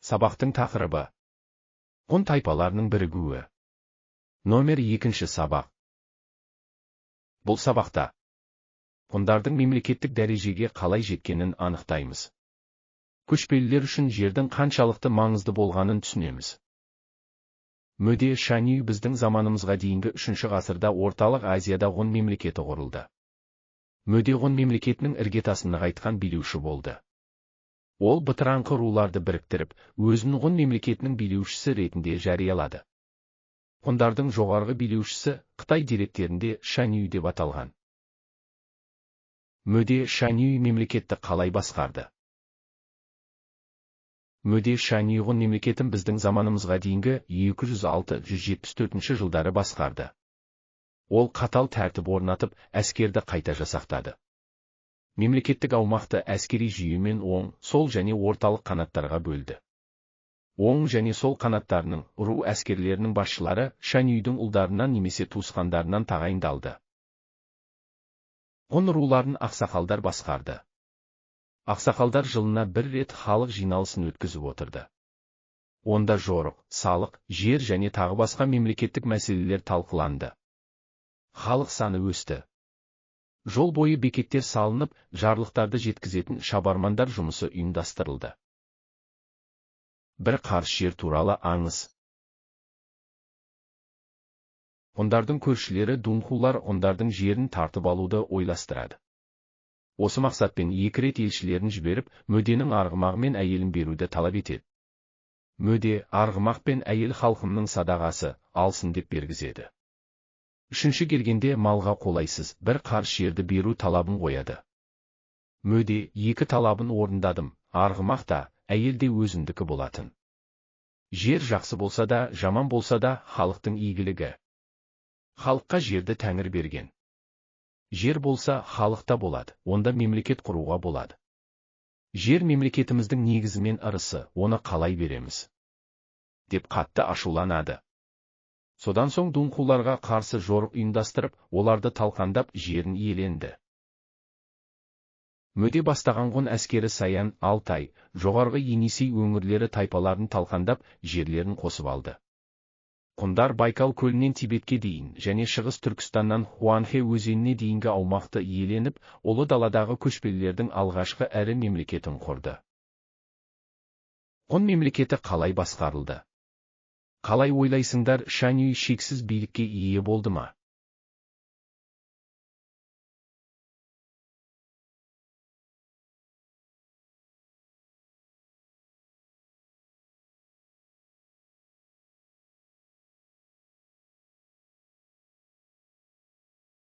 Сабақтың тақырыбы: Ғұн тайпаларының бірігуі. Номер 2 сабақ. Бұл сабақта ғұндардың мемлекеттік дәрежеге қалай жеткенін анықтаймыз. Көшпелілер үшін жердің қаншалықты маңызды болғанын түсінеміз. Мөде Шанью біздің заманымызға дейінгі 3 ғасырда орталық Азияда ғұн мемлекеті құрылды. Мөде ғұн мемлекетінің іргетасын нығайтқан билеуші болды. Ол бытыраңқы руларды біріктіріп, өзін ғұн мемлекетінің билеушісі ретінде жариялады. Ғұндардың жоғарғы билеушісі Қытай деректерінде Шанью деп аталған. Мөде Шанью мемлекетті қалай басқарды? Мөде Шанью ғұн мемлекетін біздің заманымызға дейінгі 206-174 жылдары басқарды. Ол қатал тәртіп орнатып, әскерді қайта жасақтады. Мемлекеттік аумақты әскери жүйемен оң, сол және орталық қанаттарға бөлді. Оң және сол қанаттарының ру әскерлерінің басшылары Шаньюдің ұлдарынан немесе туысқандарынан тағайындалды. Ғұн руларын ақсақалдар басқарды. Ақсақалдар жылына бір рет халық жиналысын өткізіп отырды. Онда жорық, салық, жер және тағы басқа мемлекеттік мәселелер талқыланды. Халық саны өсті. Жол бойы бекеттер салынып, жарлықтарды жеткізетін шабармандар жұмысы ұйымдастырылды. Бір қарыс жер туралы аңыз. Ғұндардың көршілері дунхулар ғұндардың жерін тартып алуды ойластырады. Осы мақсатпен 2 рет елшілерін жіберіп, мөденің арғымағы мен әйелін беруді талап етеді. Мөде арғымақ пен әйел халқымның садағасы алсын деп бергізеді. Үшінші келгенде малға қолайсыз бір қарыс жерді беру талабын қояды. Мөде 2 талабын орындадым, арғымақ та, әйел де өзімдікі болатын. Жер жақсы болса да, жаман болса да, халықтың игілігі. Халыққа жерді Тәңір берген. Жер болса, халықта болады, онда мемлекет құруға болады. Жер мемлекетіміздің негізімен ырысы, оны қалай береміз? Деп қатты ашуланады. Содан соң дунхуларға қарсы жорық ұйымдастырып, оларды талқандап жерін иеленді. Мөде бастаған ғұн әскері Саян, Алтай, жоғарғы Енисей өңірлері тайпаларын талқандап, жерлерін қосып алды. Ғұндар Байкал көлінен Тибетке дейін және шығыс Түркістаннан Хуанхэ өзеніне дейінгі аумақты иеленіп, ұлы даладағы көшпелілердің алғашқы әрі мемлекетін құрды. Ғұн мемлекеті қалай басқарылды? Қалай ойлайсыңдар, Шанью шексіз билікке ие болды ма?